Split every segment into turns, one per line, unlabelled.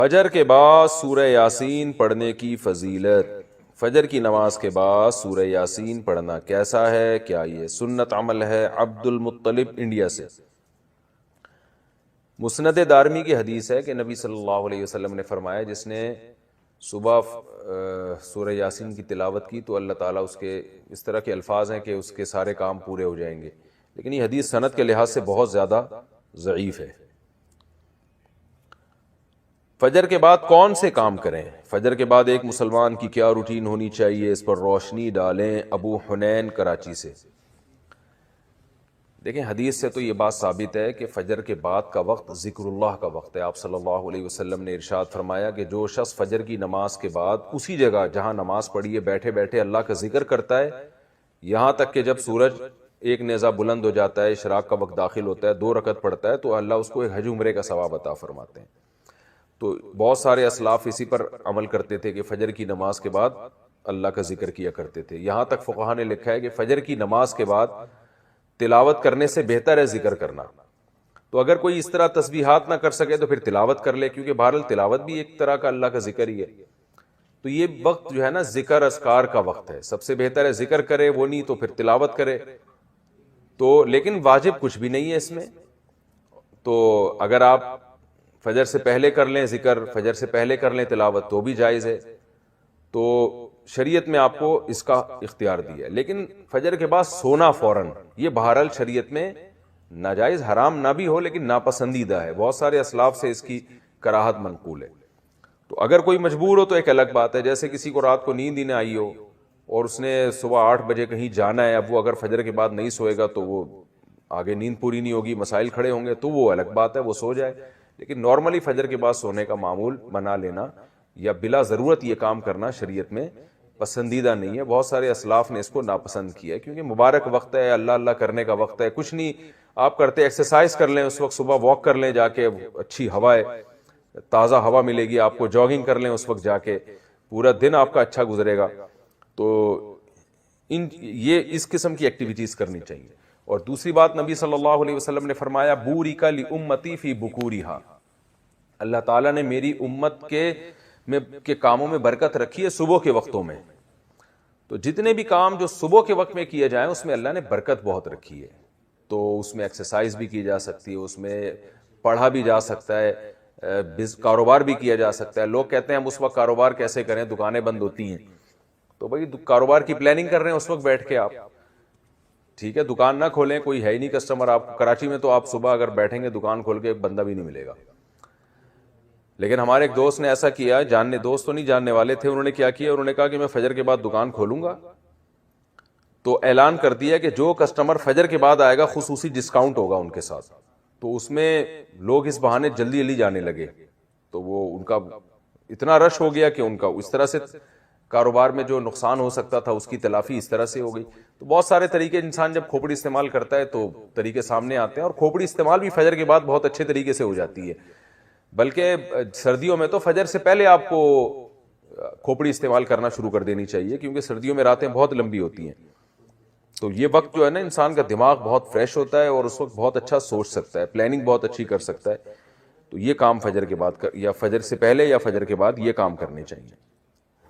فجر کے بعد سورہ یاسین پڑھنے کی فضیلت۔ فجر کی نماز کے بعد سورہ یاسین پڑھنا کیسا ہے؟ کیا یہ سنت عمل ہے؟ عبد المطلب انڈیا سے۔ مسند دارمی کی حدیث ہے کہ نبی صلی اللہ علیہ وسلم نے فرمایا جس نے صبح سورہ یاسین کی تلاوت کی تو اللہ تعالیٰ اس کے اس طرح کے الفاظ ہیں کہ اس کے سارے کام پورے ہو جائیں گے، لیکن یہ حدیث سند کے لحاظ سے بہت زیادہ ضعیف ہے۔ فجر کے بعد کون سے کام کریں؟ فجر کے بعد ایک مسلمان کی کیا روٹین ہونی چاہیے؟ اس پر روشنی ڈالیں۔ ابو حنین کراچی سے۔ دیکھیں حدیث سے تو یہ بات ثابت ہے کہ فجر کے بعد کا وقت ذکر اللہ کا وقت ہے۔ آپ صلی اللہ علیہ وسلم نے ارشاد فرمایا کہ جو شخص فجر کی نماز کے بعد اسی جگہ جہاں نماز پڑھی ہے بیٹھے بیٹھے اللہ کا ذکر کرتا ہے یہاں تک کہ جب سورج ایک نیزہ بلند ہو جاتا ہے، اشراق کا وقت داخل ہوتا ہے، 2 رکعت پڑھتا ہے تو اللہ اس کو ایک حج عمرے کا ثواب عطا فرماتے ہیں۔ تو بہت سارے اسلاف اسی پر عمل کرتے تھے کہ فجر کی نماز کے بعد اللہ کا ذکر کیا کرتے تھے۔ یہاں تک فقہا نے لکھا ہے کہ فجر کی نماز کے بعد تلاوت کرنے سے بہتر ہے ذکر کرنا۔ تو اگر کوئی اس طرح تسبیحات نہ کر سکے تو پھر تلاوت کر لے، کیونکہ بہرحال تلاوت بھی ایک طرح کا اللہ کا ذکر ہی ہے۔ تو یہ وقت جو ہے نا ذکر اذکار کا وقت ہے، سب سے بہتر ہے ذکر کرے، وہ نہیں تو پھر تلاوت کرے۔ تو لیکن واجب کچھ بھی نہیں ہے اس میں۔ تو اگر آپ فجر سے پہلے کر لیں ذکر، فجر سے پہلے کر لیں تلاوت تو بھی جائز ہے۔ تو شریعت میں آپ کو اس کا اختیار دیا ہے، لیکن فجر کے بعد سونا فوراً یہ بہرحال شریعت میں ناجائز حرام نہ بھی ہو لیکن ناپسندیدہ ہے۔ بہت سارے اسلاف سے اس کی کراہت منقول ہے۔ تو اگر کوئی مجبور ہو تو ایک الگ بات ہے، جیسے کسی کو رات کو نیند ہی نہ آئی ہو اور اس نے صبح 8 بجے کہیں جانا ہے، اب وہ اگر فجر کے بعد نہیں سوئے گا تو وہ آگے نیند پوری نہیں ہوگی، مسائل کھڑے ہوں گے، تو وہ الگ بات ہے، وہ سو جائے۔ لیکن نارملی فجر کے بعد سونے کا معمول بنا لینا یا بلا ضرورت یہ کام کرنا شریعت میں پسندیدہ نہیں ہے۔ بہت سارے اسلاف نے اس کو ناپسند کیا ہے، کیونکہ مبارک وقت ہے، اللہ اللہ کرنے کا وقت ہے، کچھ نہیں آپ کرتے ایکسرسائز کر لیں اس وقت، صبح واک کر لیں جا کے، اچھی ہوا ہے، تازہ ہوا ملے گی آپ کو، جاگنگ کر لیں اس وقت جا کے، پورا دن آپ کا اچھا گزرے گا۔ تو یہ اس قسم کی ایکٹیویٹیز کرنی چاہیے۔ اور دوسری بات نبی صلی اللہ علیہ وسلم نے فرمایا بورک لامتی فی بکورہا، اللہ تعالیٰ نے میری امت کے کاموں میں برکت رکھی ہے صبح کے وقتوں میں۔ تو جتنے بھی کام جو صبح کے وقت میں کیے جائیں اس میں اللہ نے برکت بہت رکھی ہے۔ تو اس میں ایکسرسائز بھی کی جا سکتی ہے، اس میں پڑھا بھی جا سکتا ہے، کاروبار بھی کیا جا سکتا ہے۔ لوگ کہتے ہیں ہم اس وقت کاروبار کیسے کریں، دکانیں بند ہوتی ہیں، تو بھائی کاروبار کی پلاننگ کر رہے ہیں اس وقت بیٹھ کے آپ، ٹھیک ہے، دکان نہ کھولیں، کوئی ہے ہی نہیں کسٹمر آپ کراچی میں، تو آپ صبح اگر بیٹھیں گے دکان کھول کے ایک بندہ بھی نہیں ملے گا۔ لیکن ہمارے ایک دوست نے ایسا کیا، دوست تو نہیں جاننے والے تھے، انہوں نے کیا کیا، انہوں نے کہا کہ میں فجر کے بعد دکان کھولوں گا، تو اعلان کر دیا کہ جو کسٹمر فجر کے بعد آئے گا خصوصی ڈسکاؤنٹ ہوگا ان کے ساتھ۔ تو اس میں لوگ اس بہانے جلدی جلدی جانے لگے، تو وہ ان کا اتنا رش ہو گیا کہ ان کا اس طرح سے کاروبار میں جو نقصان ہو سکتا تھا اس کی تلافی اس طرح سے ہو گئی۔ تو بہت سارے طریقے، انسان جب کھوپڑی استعمال کرتا ہے تو طریقے سامنے آتے ہیں، اور کھوپڑی استعمال بھی فجر کے بعد بہت اچھے طریقے سے ہو جاتی ہے۔ بلکہ سردیوں میں تو فجر سے پہلے آپ کو کھوپڑی استعمال کرنا شروع کر دینی چاہیے، کیونکہ سردیوں میں راتیں بہت لمبی ہوتی ہیں۔ تو یہ وقت جو ہے نا انسان کا دماغ بہت فریش ہوتا ہے اور اس وقت بہت اچھا سوچ سکتا ہے، پلاننگ بہت اچھی کر سکتا ہے۔ تو یہ کام فجر کے بعد یا فجر سے پہلے یا فجر کے بعد یہ کام کرنے چاہیے۔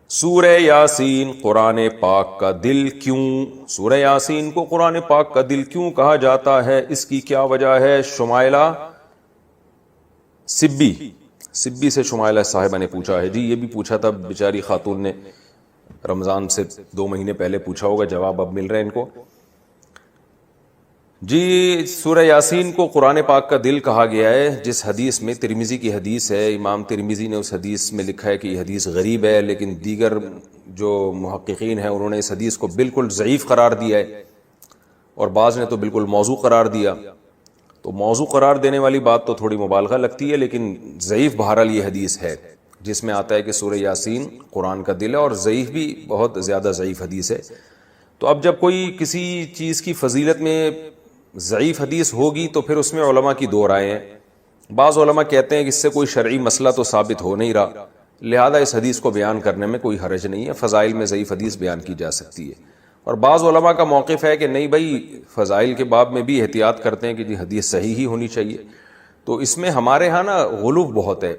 سورہ یاسین قرآن پاک کا دل کیوں؟ سورہ یاسین کو قرآن پاک کا دل کیوں کہا جاتا ہے؟ اس کی کیا وجہ ہے؟ شمائلہ سبی سے شمائلہ صاحبہ نے پوچھا ہے۔ جی یہ بھی پوچھا تھا بیچاری خاتون نے، رمضان سے 2 مہینے پہلے پوچھا ہوگا، جواب اب مل رہے ہیں ان کو۔ جی سورہ یاسین کو قرآن پاک کا دل کہا گیا ہے، جس حدیث میں ترمذی کی حدیث ہے، امام ترمذی نے اس حدیث میں لکھا ہے کہ یہ حدیث غریب ہے، لیکن دیگر جو محققین ہیں انہوں نے اس حدیث کو بالکل ضعیف قرار دیا ہے، اور بعض نے تو بالکل موضوع قرار دیا۔ تو موضوع قرار دینے والی بات تو تھوڑی مبالغہ لگتی ہے، لیکن ضعیف بہرحال یہ حدیث ہے جس میں آتا ہے کہ سورہ یاسین قرآن کا دل ہے، اور ضعیف بھی بہت زیادہ ضعیف حدیث ہے۔ تو اب جب کوئی کسی چیز کی فضیلت میں ضعیف حدیث ہوگی تو پھر اس میں علماء کی 2 رائے ہیں۔ بعض علماء کہتے ہیں کہ اس سے کوئی شرعی مسئلہ تو ثابت ہو نہیں رہا، لہذا اس حدیث کو بیان کرنے میں کوئی حرج نہیں ہے، فضائل میں ضعیف حدیث بیان کی جا سکتی ہے۔ اور بعض علماء کا موقف ہے کہ نہیں بھائی، فضائل کے باب میں بھی احتیاط کرتے ہیں کہ جی حدیث صحیح ہی ہونی چاہیے۔ تو اس میں ہمارے ہاں نا غلو بہت ہے۔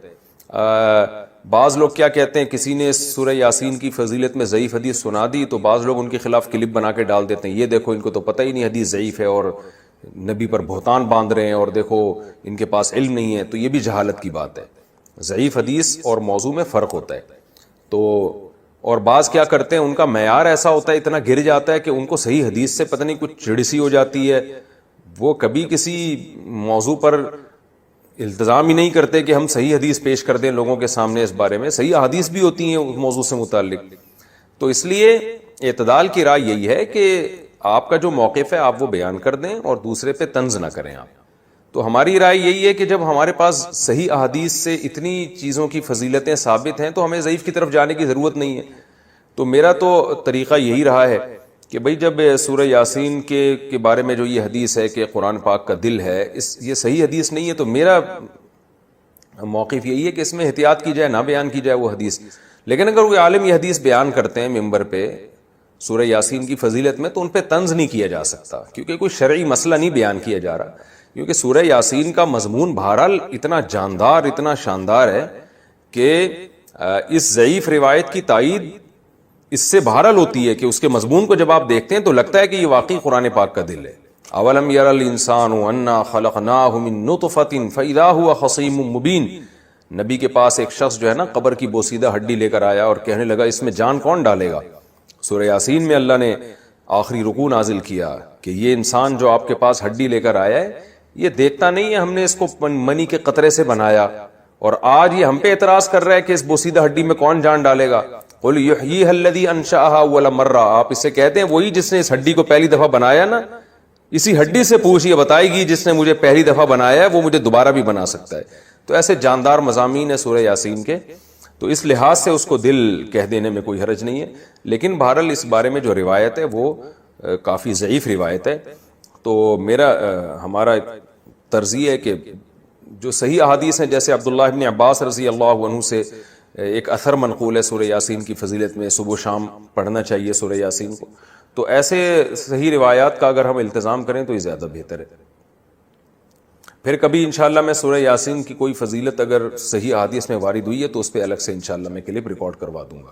بعض لوگ کیا کہتے ہیں، کسی نے سورہ یاسین کی فضیلت میں ضعیف حدیث سنا دی تو بعض لوگ ان کے خلاف کلپ بنا کے ڈال دیتے ہیں، یہ دیکھو ان کو تو پتہ ہی نہیں حدیث ضعیف ہے اور نبی پر بہتان باندھ رہے ہیں، اور دیکھو ان کے پاس علم نہیں ہے. تو یہ بھی جہالت کی بات ہے. ضعیف حدیث اور موضوع میں فرق ہوتا ہے. تو اور بعض کیا کرتے ہیں، ان کا معیار ایسا ہوتا ہے، اتنا گر جاتا ہے کہ ان کو صحیح حدیث سے پتہ نہیں کچھ چڑ سی ہو جاتی ہے، وہ کبھی کسی موضوع پر التزام ہی نہیں کرتے کہ ہم صحیح حدیث پیش کر دیں لوگوں کے سامنے. اس بارے میں صحیح حدیث بھی ہوتی ہیں اس موضوع سے متعلق. تو اس لیے اعتدال کی رائے یہی ہے کہ آپ کا جو موقف ہے آپ وہ بیان کر دیں اور دوسرے پہ طنز نہ کریں آپ. تو ہماری رائے یہی ہے کہ جب ہمارے پاس صحیح احادیث سے اتنی چیزوں کی فضیلتیں ثابت ہیں تو ہمیں ضعیف کی طرف جانے کی ضرورت نہیں ہے. تو میرا تو طریقہ یہی رہا ہے کہ بھئی جب سورہ یاسین کے بارے میں جو یہ حدیث ہے کہ قرآن پاک کا دل ہے، یہ صحیح حدیث نہیں ہے، تو میرا موقف یہی ہے کہ اس میں احتیاط کی جائے، نہ بیان کی جائے وہ حدیث. لیکن اگر کوئی عالم یہ حدیث بیان کرتے ہیں ممبر پہ سورہ یاسین کی فضیلت میں، تو ان پہ طنز نہیں کیا جا سکتا، کیونکہ کوئی شرعی مسئلہ نہیں بیان کیا جا رہا. کیونکہ سورہ یاسین کا مضمون بہرحال اتنا جاندار، اتنا شاندار ہے کہ اس ضعیف روایت کی تائید اس سے بہرحال ہوتی ہے کہ اس کے مضمون کو جب آپ دیکھتے ہیں تو لگتا ہے کہ یہ واقعی قرآن پاک کا دل ہے. اولم یر الانسان انا خلقناہ من نطفۃ فاذا هو خصیم مبین. نبی کے پاس ایک شخص جو ہے نا قبر کی بوسیدہ ہڈی لے کر آیا اور کہنے لگا اس میں جان کون ڈالے گا. سورہ یاسین میں اللہ نے آخری رکوع نازل کیا کہ یہ انسان جو آپ کے پاس ہڈی لے کر آیا ہے یہ دیکھتا نہیں ہے ہم نے اس کو منی کے قطرے سے بنایا، اور آج یہ ہم پہ اعتراض کر رہا ہے کہ اس بوسیدہ ہڈی میں کون جان ڈالے گا. قل یحییھا الذی انشأھا اول مرہ. آپ اسے کہتے ہیں وہی جس نے اس ہڈی کو پہلی دفعہ بنایا نا، اسی ہڈی سے پوچھ، یہ بتائے گی جس نے مجھے پہلی دفعہ بنایا ہے وہ مجھے دوبارہ بھی بنا سکتا ہے. تو ایسے جاندار مضامین ہیں سورہ یاسین کے، تو اس لحاظ سے اس کو دل کہہ دینے میں کوئی حرج نہیں ہے. لیکن بہرحال اس بارے میں جو روایت ہے وہ کافی ضعیف روایت ہے. تو ہمارا طرز یہ ہے کہ جو صحیح احادیث ہیں، جیسے عبداللہ ابن عباس رضی اللہ عنہ سے ایک اثر منقول ہے سورہ یاسین کی فضیلت میں، صبح و شام پڑھنا چاہیے سورہ یاسین کو. تو ایسے صحیح روایات کا اگر ہم التزام کریں تو یہ زیادہ بہتر ہے. پھر کبھی انشاءاللہ میں سورہ یاسین کی کوئی فضیلت اگر صحیح احادیث میں وارد ہوئی ہے تو اس پہ الگ سے انشاءاللہ میں کلپ ریکارڈ کروا دوں گا.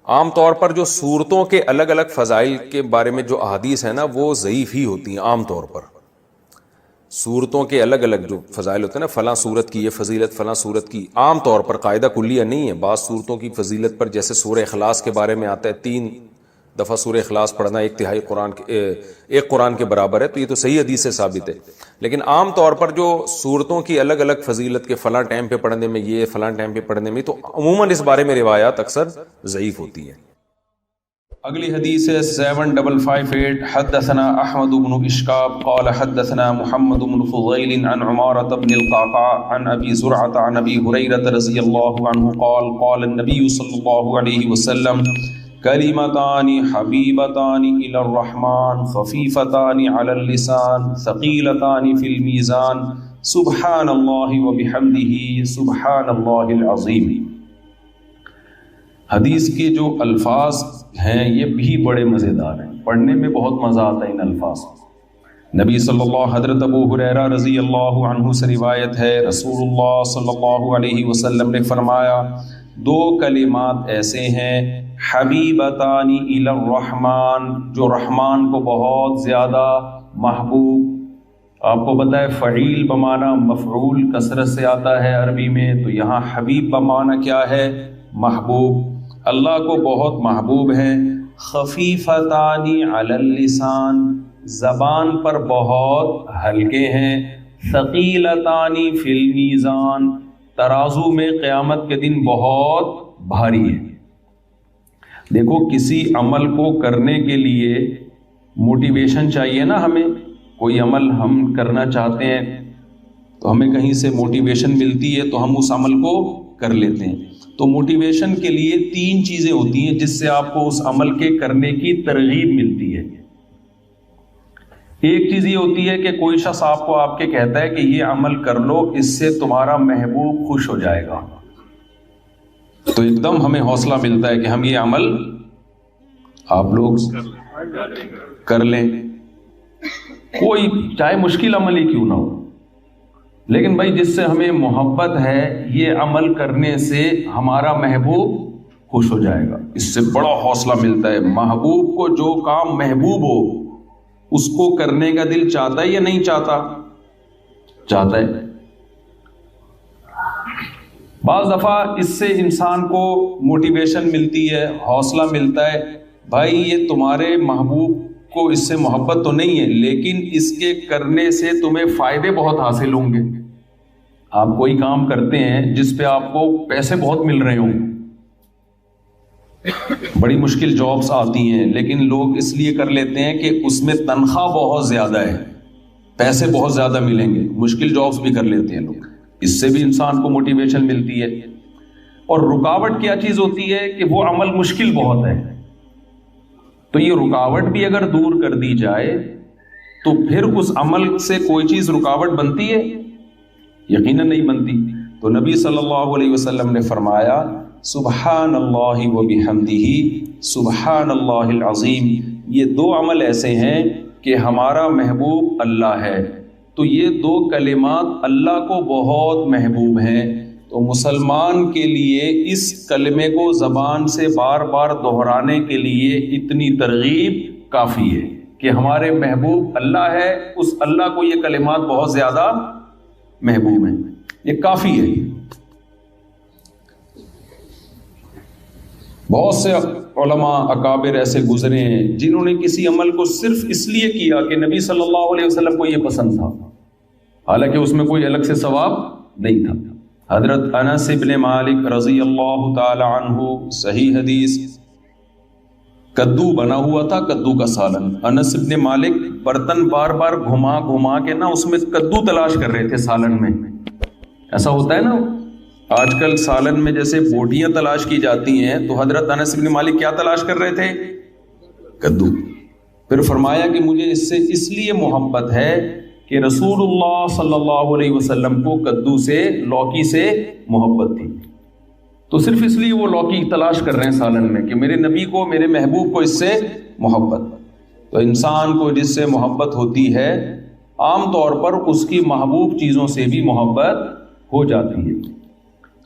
عام طور پر جو صورتوں کے الگ الگ فضائل کے بارے میں جو احادیث ہیں نا وہ ضعیف ہی ہوتی ہیں. عام طور پر صورتوں کے الگ الگ جو فضائل ہوتے ہیں نا، فلاں صورت کی یہ فضیلت، فلاں صورت کی، عام طور پر قاعدہ کلیہ نہیں ہے. بعض صورتوں کی فضیلت پر جیسے سورہ اخلاص کے بارے میں آتا ہے 3 دفعہ سورہ اخلاص پڑھنا ایک قرآن کے برابر ہے، تو یہ تو صحیح حدیث سے ثابت ہے. لیکن عام طور پر جو صورتوں کی الگ الگ فضیلت کے فلاں ٹائم پہ پڑھنے میں یہ، فلاں ٹائم پہ پڑھنے میں، تو عموماً اس بارے میں روایات اکثر ضعیف ہوتی ہیں.
اگلی حدیث ہے 7558. حدثنا احمد بن اشکاب قال حدثنا محمد بن فضیل عن عمارة بن القعقاع عن ابی زرعة عن ابی ہریرة رضی اللہ عنہ قال قال النبی صلی اللہ علیہ وسلم کلمتان حبیبتان الی الرحمن خفیفتان علی اللسان ثقیلتان فی المیزان سبحان اللہ وبحمدہ سبحان اللہ العظیم. حدیث کے جو الفاظ ہیں یہ بھی بڑے مزیدار ہیں، پڑھنے میں بہت مزہ آتا ہے ان الفاظ. نبی صلی اللہ، حضرت ابو ہریرہ رضی اللہ عنہ سے روایت ہے، رسول اللہ صلی اللہ علیہ وسلم نے فرمایا 2 کلمات ایسے ہیں حبیبتان الی الرحمن، جو رحمان کو بہت زیادہ محبوب. آپ کو پتہ ہے فعیل بمعنی مفعول کثرت سے آتا ہے عربی میں، تو یہاں حبیب بمعنی کیا ہے؟ محبوب. اللہ کو بہت محبوب ہیں. خفیفتان علی اللسان، زبان پر بہت ہلکے ہیں. ثقیلتان فی المیزان، ترازو میں قیامت کے دن بہت بھاری ہے. دیکھو کسی عمل کو کرنے کے لیے موٹیویشن چاہیے نا. ہمیں کوئی عمل ہم کرنا چاہتے ہیں تو ہمیں کہیں سے موٹیویشن ملتی ہے تو ہم اس عمل کو کر لیتے ہیں. تو موٹیویشن کے لیے 3 چیزیں ہوتی ہیں جس سے آپ کو اس عمل کے کرنے کی ترغیب ملتی ہے. ایک چیز یہ ہوتی ہے کہ کوئی شخص آپ کو آپ کے کہتا ہے کہ یہ عمل کر لو، اس سے تمہارا محبوب خوش ہو جائے گا، تو ایک دم ہمیں حوصلہ ملتا ہے کہ ہم یہ عمل آپ لوگ کر لیں، کوئی چاہے مشکل عمل ہی کیوں نہ ہو. لیکن بھائی جس سے ہمیں محبت ہے یہ عمل کرنے سے ہمارا محبوب خوش ہو جائے گا. اس سے بڑا حوصلہ ملتا ہے. محبوب کو جو کام محبوب ہو اس کو کرنے کا دل چاہتا ہے یا نہیں چاہتا؟ چاہتا ہے. بعض دفعہ اس سے انسان کو موٹیویشن ملتی ہے، حوصلہ ملتا ہے. بھائی یہ تمہارے محبوب کو اس سے محبت تو نہیں ہے، لیکن اس کے کرنے سے تمہیں فائدے بہت حاصل ہوں گے. آپ کوئی کام کرتے ہیں جس پہ آپ کو پیسے بہت مل رہے ہوں، بڑی مشکل جابس آتی ہیں، لیکن لوگ اس لیے کر لیتے ہیں کہ اس میں تنخواہ بہت زیادہ ہے، پیسے بہت زیادہ ملیں گے. مشکل جابس بھی کر لیتے ہیں لوگ. اس سے بھی انسان کو موٹیویشن ملتی ہے. اور رکاوٹ کیا چیز ہوتی ہے کہ وہ عمل مشکل بہت ہے. تو یہ رکاوٹ بھی اگر دور کر دی جائے تو پھر اس عمل سے کوئی چیز رکاوٹ بنتی ہے؟ یقیناً نہیں بنتی. تو نبی صلی اللہ علیہ وسلم نے فرمایا سبحان اللہ و بحمدہ سبحان اللہ العظیم. یہ دو عمل ایسے ہیں کہ ہمارا محبوب اللہ ہے، تو یہ دو کلمات اللہ کو بہت محبوب ہیں. تو مسلمان کے لیے اس کلمے کو زبان سے بار بار دہرانے کے لیے اتنی ترغیب کافی ہے کہ ہمارے محبوب اللہ ہے، اس اللہ کو یہ کلمات بہت زیادہ محبوب ہیں. یہ کافی ہے. بہت سے علماء اکابر ایسے گزرے ہیں جنہوں نے کسی عمل کو صرف اس لیے کیا کہ نبی صلی اللہ علیہ وسلم کو یہ پسند تھا، حالانکہ اس میں کوئی الگ سے ثواب نہیں تھا. حضرت انس ابن مالک رضی اللہ تعالی عنہ، صحیح حدیث، کدو بنا ہوا تھا، کدو کا سالن. انس ابن مالک برتن بار بار گھما گھما کے نا اس میں کدو تلاش کر رہے تھے سالن میں. ایسا ہوتا ہے نا آج کل سالن میں جیسے بوٹیاں تلاش کی جاتی ہیں، تو حضرت انس ابن مالک کیا تلاش کر رہے تھے؟ کدو. پھر فرمایا کہ مجھے اس سے اس لیے محبت ہے کہ رسول اللہ صلی اللہ علیہ وسلم کو کدو سے، لوکی سے محبت تھی، تو صرف اس لیے وہ لوکی تلاش کر رہے ہیں سالن میں کہ میرے نبی کو، میرے محبوب کو اس سے محبت. تو انسان کو جس سے محبت ہوتی ہے عام طور پر اس کی محبوب چیزوں سے بھی محبت ہو جاتی ہے.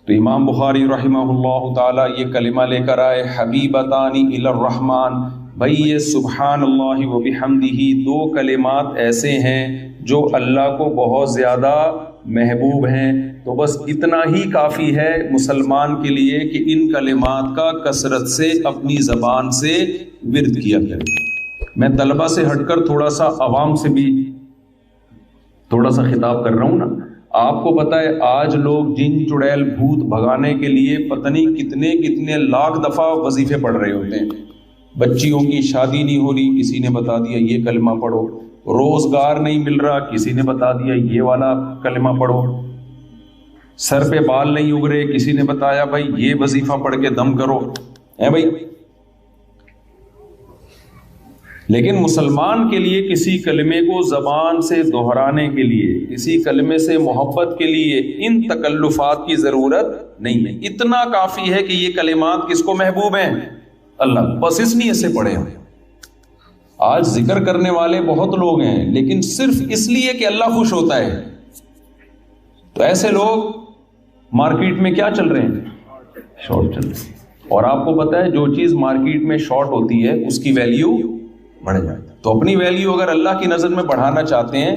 تو امام بخاری رحمہ اللہ تعالی یہ کلمہ لے کر آئے حبیبتان الی الرحمن. بھائی یہ سبحان اللہ و بحمدہ دو کلمات ایسے ہیں جو اللہ کو بہت زیادہ محبوب ہیں. تو بس اتنا ہی کافی ہے مسلمان کے لیے کہ ان کلمات کا کثرت سے اپنی زبان سے ورد کیا کرے. میں طلبہ سے ہٹ کر تھوڑا سا عوام سے بھی تھوڑا سا خطاب کر رہا ہوں نا. آپ کو پتہ ہے آج لوگ جن چڑیل بھوت بھگانے کے لیے پتہ نہیں کتنے کتنے لاکھ دفعہ وظیفے پڑھ رہے ہوتے ہیں. بچیوں کی شادی نہیں ہو رہی، کسی نے بتا دیا یہ کلمہ پڑھو. روزگار نہیں مل رہا، کسی نے بتا دیا یہ والا کلمہ پڑھو. سر پہ بال نہیں اگ رہے، کسی نے بتایا بھائی یہ وظیفہ پڑھ کے دم کرو. بھائی لیکن مسلمان کے لیے کسی کلمے کو زبان سے دہرانے کے لیے، کسی کلمے سے محبت کے لیے ان تکلفات کی ضرورت نہیں ہے. اتنا کافی ہے کہ یہ کلمات کس کو محبوب ہیں؟ اللہ. بس اس لیے سے پڑھے ہوئے. آج ذکر کرنے والے بہت لوگ ہیں لیکن صرف اس لیے کہ اللہ خوش ہوتا ہے. تو ایسے لوگ مارکیٹ میں کیا چل رہے ہیں؟ شارٹ چل رہے ہیں. اور آپ کو پتہ ہے جو چیز مارکیٹ میں شارٹ ہوتی ہے اس کی ویلیو بڑھ جاتی ہے. تو اپنی ویلیو اگر اللہ کی نظر میں بڑھانا چاہتے ہیں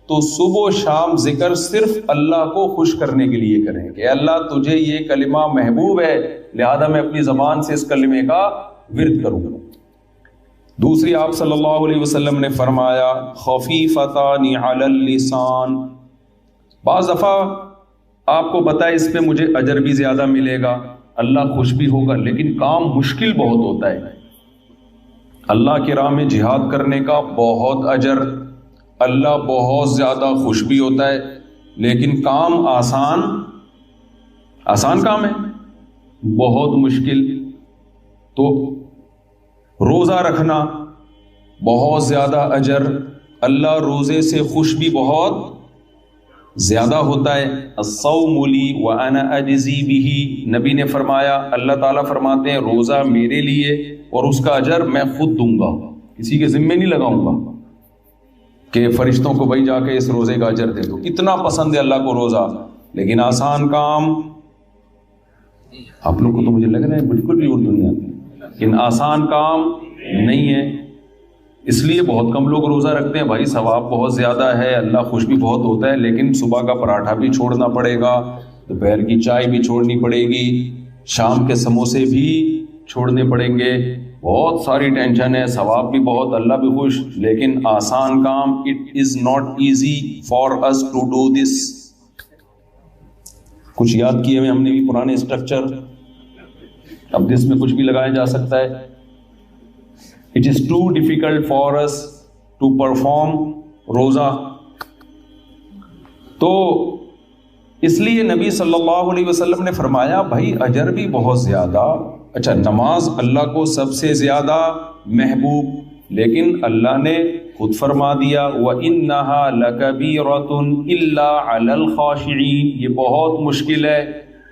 تو صبح و شام ذکر صرف اللہ کو خوش کرنے کے لیے کریں کہ اللہ تجھے یہ کلمہ محبوب ہے، لہذا میں اپنی زبان سے اس کلمے کا ورد کروں. دوسری آپ صلی اللہ علیہ وسلم نے فرمایا خفیفتان علی اللسان. بعض دفعہ آپ کو پتہ ہے اس پہ مجھے اجر بھی زیادہ ملے گا، اللہ خوش بھی ہوگا، لیکن کام مشکل بہت ہوتا ہے. اللہ کی راہ میں جہاد کرنے کا بہت اجر، اللہ بہت زیادہ خوش بھی ہوتا ہے، لیکن کام آسان کام ہے، بہت مشکل. تو روزہ رکھنا بہت زیادہ اجر، اللہ روزے سے خوش بھی بہت زیادہ ہوتا ہے. الصوم لی وانا اجزی بہ. نبی نے فرمایا، اللہ تعالیٰ فرماتے ہیں روزہ میرے لیے اور اس کا اجر میں خود دوں گا، کسی کے ذمے نہیں لگاؤں گا. کہ فرشتوں کو بھائی جا کے اس روزے کا اجر دے دو. اتنا پسند ہے اللہ کو روزہ، لیکن آسان کام آپ لوگ کو تو مجھے لگ رہا ہے بالکل بھی اردو نہیں آتی، لیکن آسان کام نہیں ہے. اس لیے بہت کم لوگ روزہ رکھتے ہیں. بھائی ثواب بہت زیادہ ہے، اللہ خوش بھی بہت ہوتا ہے، لیکن صبح کا پراٹھا بھی چھوڑنا پڑے گا، دوپہر کی چائے بھی چھوڑنی پڑے گی، شام کے سموسے بھی چھوڑنے پڑیں گے. بہت ساری ٹینشن ہے، ثواب بھی بہت، اللہ بھی خوش، لیکن آسان کام. It is not easy for us to do this. کچھ یاد کیے ہوئے ہم نے بھی پرانے اسٹرکچر، اب اس میں کچھ بھی لگایا جا سکتا ہے. It is too difficult for us to perform روزہ. تو اس لیے نبی صلی اللہ علیہ وسلم نے فرمایا بھائی اجر بھی بہت زیادہ. اچھا نماز اللہ کو سب سے زیادہ محبوب، لیکن اللہ نے خود فرما دیا وَإِنَّهَا لَكَبِيرَةٌ إِلَّا عَلَى الْخَاشِعِينَ، یہ بہت مشکل ہے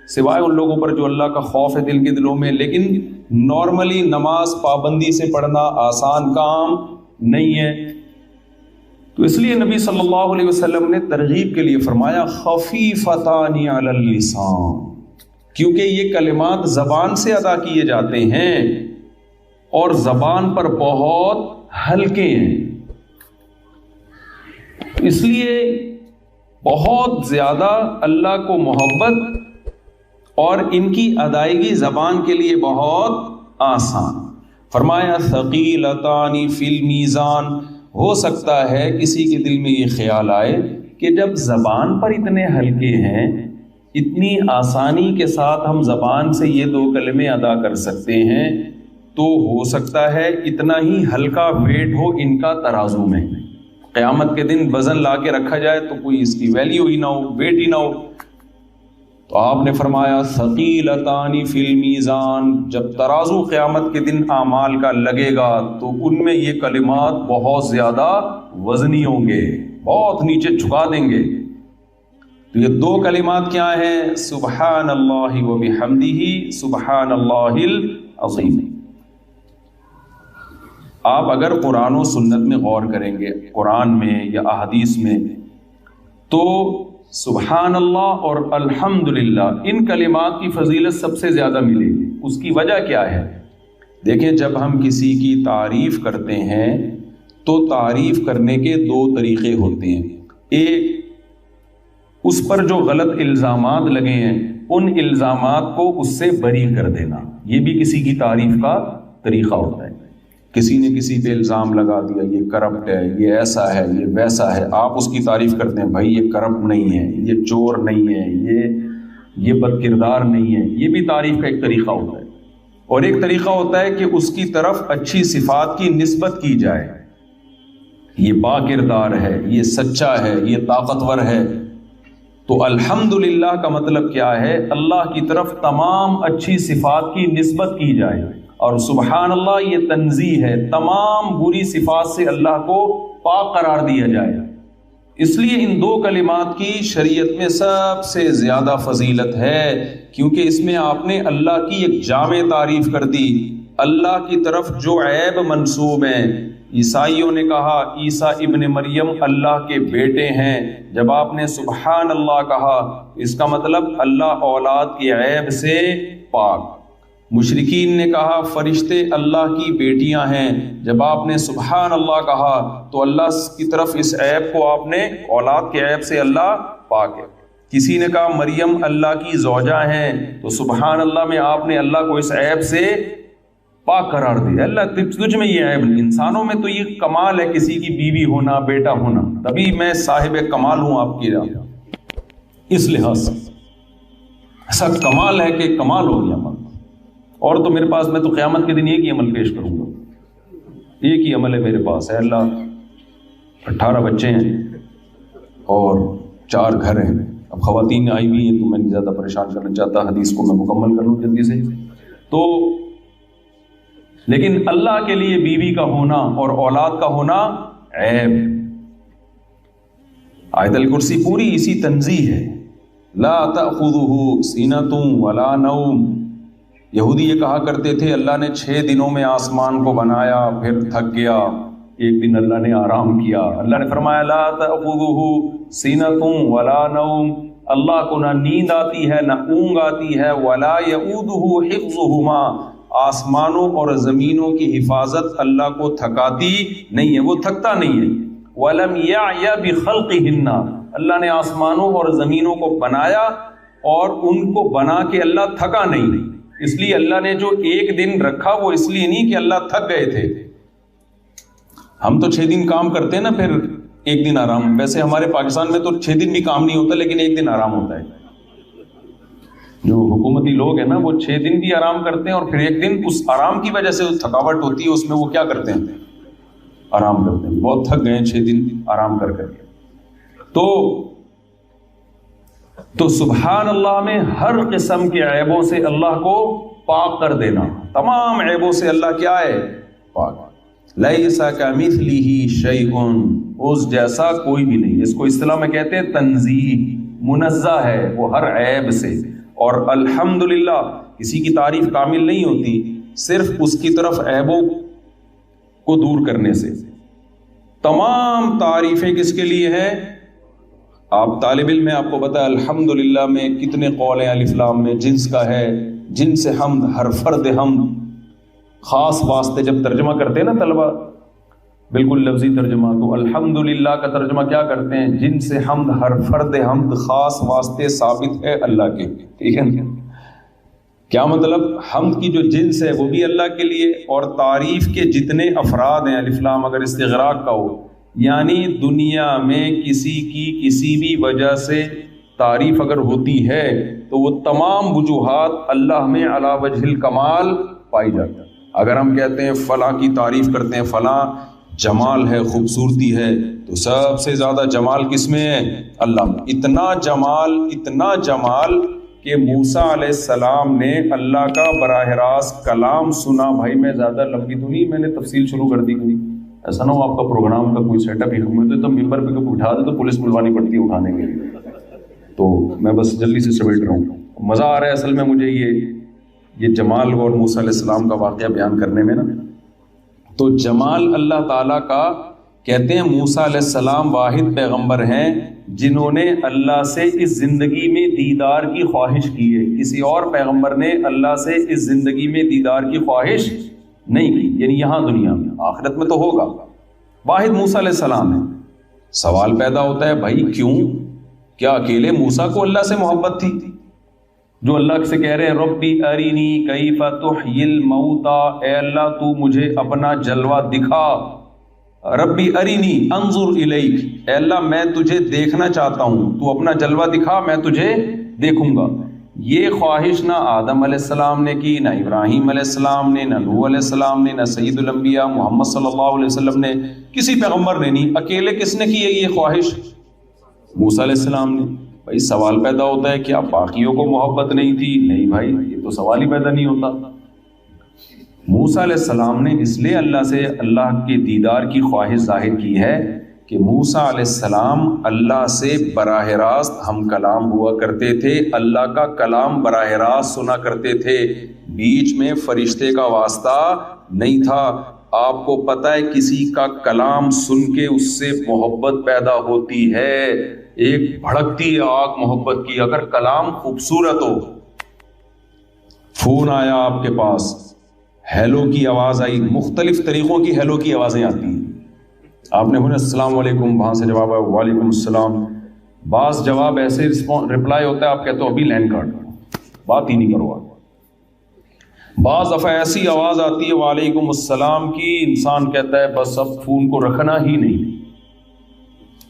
سوائے ان لوگوں پر جو اللہ کا خوف ہے دل کے دلوں میں. لیکن نارملی نماز پابندی سے پڑھنا آسان کام نہیں ہے. تو اس لیے نبی صلی اللہ علیہ وسلم نے ترغیب کے لیے فرمایا خفیفتان علی اللسان، کیونکہ یہ کلمات زبان سے ادا کیے جاتے ہیں اور زبان پر بہت ہلکے ہیں. اس لیے بہت زیادہ اللہ کو محبت اور ان کی ادائیگی زبان کے لیے بہت آسان. فرمایا ثقیلتان فی المیزان. ہو سکتا ہے کسی کے دل میں یہ خیال آئے کہ جب زبان پر اتنے ہلکے ہیں، اتنی آسانی کے ساتھ ہم زبان سے یہ دو کلمے ادا کر سکتے ہیں، تو ہو سکتا ہے اتنا ہی ہلکا ویٹ ہو ان کا ترازو میں. قیامت کے دن وزن لا کے رکھا جائے تو کوئی اس کی ویلیو ہی نہ ہو، ویٹ ہی نہ ہو. تو آپ نے فرمایا ثقیلتان فی المیزان، جب ترازو قیامت کے دن اعمال کا لگے گا تو ان میں یہ کلمات بہت زیادہ وزنی ہوں گے، بہت نیچے جھکا دیں گے. تو یہ دو کلمات کیا ہیں؟ سبحان اللہ و بحمدہ سبحان اللہ العظیم. آپ اگر قرآن و سنت میں غور کریں گے، قرآن میں یا احادیث میں، تو سبحان اللہ اور الحمدللہ ان کلمات کی فضیلت سب سے زیادہ ملے گی. اس کی وجہ کیا ہے؟ دیکھیں جب ہم کسی کی تعریف کرتے ہیں تو تعریف کرنے کے دو طریقے ہوتے ہیں. ایک اس پر جو غلط الزامات لگے ہیں ان الزامات کو اس سے بری کر دینا، یہ بھی کسی کی تعریف کا طریقہ ہوتا ہے. کسی نے کسی پہ الزام لگا دیا یہ کرپٹ ہے، یہ ایسا ہے، یہ ویسا ہے، آپ اس کی تعریف کرتے ہیں بھائی یہ کرپٹ نہیں ہے، یہ چور نہیں ہے، یہ بد کردار نہیں ہے. یہ بھی تعریف کا ایک طریقہ ہوتا ہے. اور ایک طریقہ ہوتا ہے کہ اس کی طرف اچھی صفات کی نسبت کی جائے، یہ با کردار ہے، یہ سچا ہے، یہ طاقتور ہے. تو الحمدللہ کا مطلب کیا ہے؟ اللہ کی طرف تمام اچھی صفات کی نسبت کی جائے. اور سبحان اللہ یہ تنزیہ ہے، تمام بری صفات سے اللہ کو پاک قرار دیا جائے. اس لیے ان دو کلمات کی شریعت میں سب سے زیادہ فضیلت ہے، کیونکہ اس میں آپ نے اللہ کی ایک جامع تعریف کر دی. اللہ کی طرف جو عیب منسوب ہیں، عیسائیوں نے کہا عیسیٰ ابن مریم اللہ کے بیٹے ہیں، جب آپ نے سبحان اللہ کہا اس کا مطلب اللہ اولاد کی عیب سے پاک. مشرکین نے کہا فرشتے اللہ کی بیٹیاں ہیں، جب آپ نے سبحان اللہ کہا تو اللہ کی طرف اس عیب کو آپ نے اولاد کے عیب سے اللہ پاک ہے. کسی نے کہا مریم اللہ کی زوجہ ہیں تو سبحان اللہ میں آپ نے اللہ کو اس عیب سے پاک قرار دیا. اللہ تجھ میں یہ عیب نہیں. انسانوں میں تو یہ کمال ہے کسی کی بیوی ہونا، بیٹا ہونا، تبھی میں صاحب کمال ہوں آپ کی راہ. اس لحاظ سے ایسا کمال ہے کہ کمال ہو گیا. اور تو میرے پاس میں تو قیامت کے دن ایک ہی عمل پیش کروں گا، ایک ہی عمل ہے میرے پاس. ہے اللہ 18 بچے ہیں اور 4 گھر ہیں. اب خواتین آئی بھی ہیں تو میں نہیں زیادہ پریشان کرنا چاہتا، حدیث کو میں مکمل کر لوں جلدی سے. تو لیکن اللہ کے لیے بیوی کا ہونا اور اولاد کا ہونا عیب. آیت الکرسی پوری اسی تنزیہ ہے. لا تأخذہ سینۃ ولا نوم. یہودی یہ کہا کرتے تھے اللہ نے 6 دنوں میں آسمان کو بنایا پھر تھک گیا، ایک دن اللہ نے آرام کیا. اللہ نے فرمایا لا تأخذه سنة ولا نوم، اللہ کو نہ نیند آتی ہے نہ اونگ آتی ہے. ولا يؤوده حفظهما، آسمانوں اور زمینوں کی حفاظت اللہ کو تھکاتی نہیں ہے، وہ تھکتا نہیں ہے. وَلَمْ يَعْيَ بِخَلْقِهِنَّ، اللہ نے آسمانوں اور زمینوں کو بنایا اور ان کو بنا کے اللہ تھکا نہیں. اس لیے اللہ نے جو ایک دن رکھا وہ اس لیے نہیں کہ اللہ تھک گئے تھے. ہم تو 6 دن کام کرتے ہیں نا، پھر ایک دن آرام. ویسے ہمارے پاکستان میں تو 6 دن بھی کام نہیں ہوتا، لیکن ایک دن آرام ہوتا ہے. جو حکومتی لوگ ہیں نا وہ 6 دن بھی آرام کرتے ہیں اور پھر ایک دن اس آرام کی وجہ سے تھکاوٹ ہوتی ہے، اس میں وہ کیا کرتے ہیں؟ آرام کرتے ہیں. بہت تھک گئے 6 دن آرام کر کے. تو سبحان اللہ میں ہر قسم کے عیبوں سے اللہ کو پاک کر دینا. تمام عیبوں سے اللہ کیا ہے؟ پاک. لیس کمثلہ شیء، اس جیسا کوئی بھی نہیں. اس کو اصطلاح میں کہتے ہیں تنزیہ، منزہ ہے وہ ہر عیب سے. اور الحمدللہ کسی کی تعریف کامل نہیں ہوتی صرف اس کی طرف عیبوں کو دور کرنے سے. تمام تعریفیں کس کے لیے ہیں؟ آپ طالب علم میں آپ کو پتا ہے الحمدللہ میں کتنے قول ہیں الف لام میں، جنس کا ہے. جن سے حمد، ہر فرد حمد. خاص واسطے جب ترجمہ کرتے ہیں نا طلبہ، بالکل لفظی ترجمہ، تو الحمدللہ کا ترجمہ کیا کرتے ہیں؟ جن سے حمد، ہر فرد حمد، خاص واسطے ثابت ہے اللہ کے. ٹھیک ہے نا؟ کیا مطلب؟ حمد کی جو جنس ہے وہ بھی اللہ کے لیے، اور تعریف کے جتنے افراد ہیں، الف لام اگر استغراق کا ہو، یعنی دنیا میں کسی کی کسی بھی وجہ سے تعریف اگر ہوتی ہے تو وہ تمام وجوہات اللہ میں علی وجہ الکمال پائی جاتی ہے. اگر ہم کہتے ہیں فلاں کی تعریف کرتے ہیں، فلاں جمال ہے، خوبصورتی ہے، تو سب سے زیادہ جمال کس میں ہے؟ اللہ میں. اتنا جمال کہ موسیٰ علیہ السلام نے اللہ کا براہ راست کلام سنا. بھائی میں زیادہ لمبی تو نہیں، میں نے تفصیل شروع کر دی. ایسا نہ ہو آپ کا پروگرام کا کوئی سیٹ اپ ہی ہوئے تو ممبر پہ اٹھا دے تو پولیس بلوانی پڑتی ہے اٹھانے کے لیے. تو میں بس جلدی سے سمیٹ رہا ہوں. مزہ آ رہا ہے اصل میں مجھے یہ جمال اور موسیٰ علیہ السلام کا واقعہ بیان کرنے میں نا. تو جمال اللہ تعالیٰ کا کہتے ہیں موسیٰ علیہ السلام واحد پیغمبر ہیں جنہوں نے اللہ سے اس زندگی میں دیدار کی خواہش کی ہے. کسی اور پیغمبر نے اللہ سے اس زندگی میں دیدار کی خواہش نہیں کی، یعنی یہاں دنیا میں. آخرت میں تو ہوگا. واحد موسیٰ علیہ السلام ہے. سوال پیدا ہوتا ہے بھائی کیوں؟ کیا اکیلے موسیٰ کو اللہ سے محبت تھی؟ جو اللہ سے کہہ رہے ہیں ربی ارینی کیف تحیی الموتى، اے اللہ تو مجھے اپنا جلوہ دکھا. ربی ارینی انظر الیک، اے اللہ میں تجھے دیکھنا چاہتا ہوں، تو اپنا جلوہ دکھا میں تجھے دیکھوں گا. یہ خواہش نہ آدم علیہ السلام نے کی، نہ ابراہیم علیہ السلام نے، نہ نوح علیہ السلام نے، نہ سید الانبیاء محمد صلی اللہ علیہ وسلم نے، کسی پیغمبر نے نہیں. اکیلے کس نے کی ہے یہ خواہش؟ موسیٰ علیہ السلام نے. بھائی سوال پیدا ہوتا ہے کیا باقیوں کو محبت نہیں تھی؟ نہیں بھائی، یہ تو سوال ہی پیدا نہیں ہوتا. موسیٰ علیہ السلام نے اس لیے اللہ سے اللہ کے دیدار کی خواہش ظاہر کی ہے کہ موسیٰ علیہ السلام اللہ سے براہ راست ہم کلام ہوا کرتے تھے، اللہ کا کلام براہ راست سنا کرتے تھے، بیچ میں فرشتے کا واسطہ نہیں تھا. آپ کو پتہ ہے کسی کا کلام سن کے اس سے محبت پیدا ہوتی ہے، ایک بھڑکتی آگ محبت کی. اگر کلام خوبصورت ہو، فون آیا آپ کے پاس، ہیلو کی آواز آئی، مختلف طریقوں کی ہیلو کی آوازیں آتی ہیں. آپ نے بولا السلام علیکم، وہاں سے جواب آیا وعلیکم السلام. بعض جواب ایسے رپلائی ہوتا ہے آپ کہتے ہو ابھی لائن کاٹ بات ہی نہیں کروا. بعض دفعہ ایسی آواز آتی ہے وعلیکم السلام کی، انسان کہتا ہے بس اب فون کو رکھنا ہی نہیں.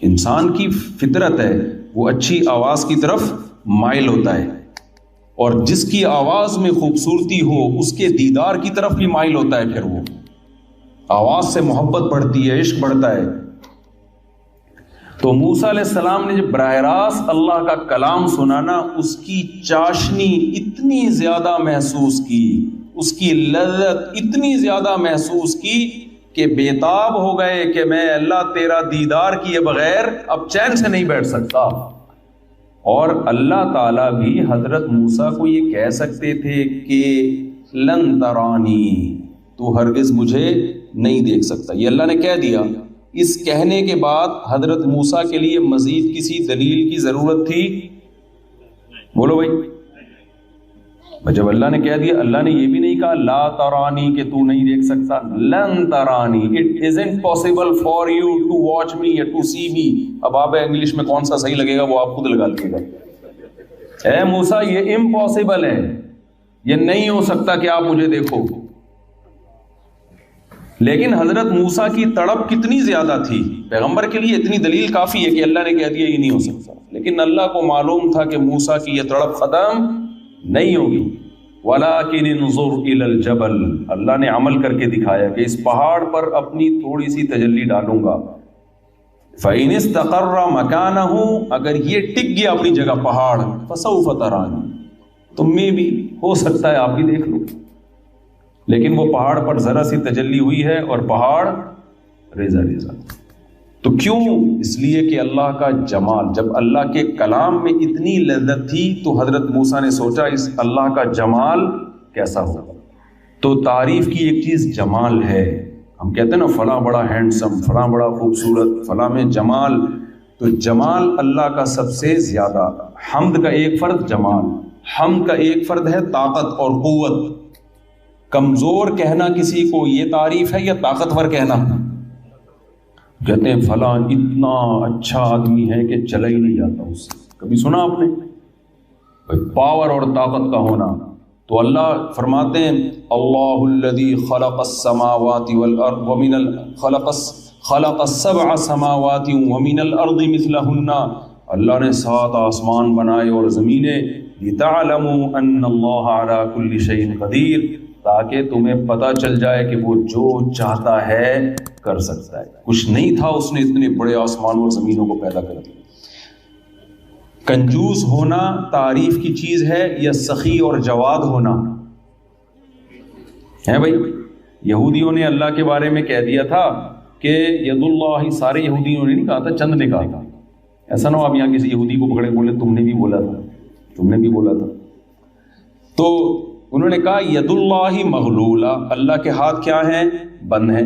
انسان کی فطرت ہے وہ اچھی آواز کی طرف مائل ہوتا ہے، اور جس کی آواز میں خوبصورتی ہو اس کے دیدار کی طرف بھی مائل ہوتا ہے. پھر وہ آواز سے محبت بڑھتی ہے، عشق بڑھتا ہے. تو موسیٰ علیہ السلام نے جب براہ راست اللہ کا کلام سنا نا، اس کی چاشنی اتنی زیادہ محسوس کی، اس کی لذت اتنی زیادہ محسوس کی کہ بےتاب ہو گئے کہ میں اللہ تیرا دیدار کیے بغیر اب چین سے نہیں بیٹھ سکتا. اور اللہ تعالیٰ بھی حضرت موسیٰ کو یہ کہہ سکتے تھے کہ لن ترانی، تو ہرگز مجھے نہیں دیکھ سکتا. یہ اللہ نے کہہ دیا. اس کہنے کے بعد حضرت موسیٰ کے لیے مزید کسی دلیل کی ضرورت تھی؟ بولو بھائی. جب اللہ نے کہہ دیا, اللہ نے یہ بھی نہیں کہا لا ترانی کہ تو نہیں دیکھ سکتا, لن ترانی, it isn't possible for you to watch me or to see me. اب آپ انگلش میں کون سا صحیح لگے گا وہ آپ خود لگا لیجیے گا. اے موسیٰ یہ امپاسبل ہے, یہ نہیں ہو سکتا کہ آپ مجھے دیکھو. لیکن حضرت موسیٰ کی تڑپ کتنی زیادہ تھی, پیغمبر کے لیے اتنی دلیل کافی ہے کہ اللہ نے کہہ دیا یہ نہیں ہو سکتا. لیکن اللہ کو معلوم تھا کہ موسیٰ کی یہ تڑپ ختم نہیں ہوگی. وَلَٰكِنِ انظُرْ إِلَى الْجَبَلِ, اللہ نے عمل کر کے دکھایا کہ اس پہاڑ پر اپنی تھوڑی سی تجلی ڈالوں گا. فَإِنِ اسْتَقَرَّ مَكَانَهُ, اگر یہ ٹک گیا اپنی جگہ پہاڑ, فَسَوْفَ تَرَانِي, تم میں بھی ہو سکتا ہے آپ بھی دیکھ لو. لیکن وہ پہاڑ پر ذرا سی تجلی ہوئی ہے اور پہاڑ ریزہ ریزہ. تو کیوں؟ اس لیے کہ اللہ کا جمال, جب اللہ کے کلام میں اتنی لذت تھی تو حضرت موسیٰ نے سوچا اس اللہ کا جمال کیسا ہوگا. تو تعریف کی ایک چیز جمال ہے. ہم کہتے ہیں نا فلاں بڑا ہینڈسم, فلاں بڑا خوبصورت, فلاں میں جمال. تو جمال اللہ کا سب سے زیادہ. حمد کا ایک فرد جمال, حمد کا ایک فرد ہے طاقت اور قوت. کمزور کہنا کسی کو یہ تعریف ہے یا طاقتور کہنا؟ کہتے ہیں فلاں اتنا اچھا آدمی ہے کہ چلا ہی نہیں جاتا اس سے. کبھی سنا آپ نے پاور اور طاقت کا ہونا؟ تو اللہ فرماتے ہیں اللہ الذی خلق السماوات والارض ومن خلق السبع سماوات ومن الارض مثلہن, اللہ نے 7 آسمان بنائے اور زمینیں, لتعلموا ان اللہ علی کل شیء قدیر, تاکہ تمہیں پتہ چل جائے کہ وہ جو چاہتا ہے کر سکتا ہے. کچھ نہیں تھا, اس نے اتنے بڑے آسمانوں اور زمینوں کو پیدا کر دیا. کنجوس ہونا تعریف کی چیز ہے یا سخی اور جواد ہونا ہے بھائی؟ یہودیوں نے اللہ کے بارے میں کہہ دیا تھا کہ ید اللہ, سارے یہودیوں نے نہیں کہا تھا, چند نے کہا تھا. ایسا نہ ہو آپ یہاں کسی یہودی کو پکڑے بولے تم نے بھی بولا تھا, تم نے بھی بولا تھا. تو انہوں نے کہا ید اللہ مغلولہ, اللہ کے ہاتھ کیا ہیں؟ بند ہیں,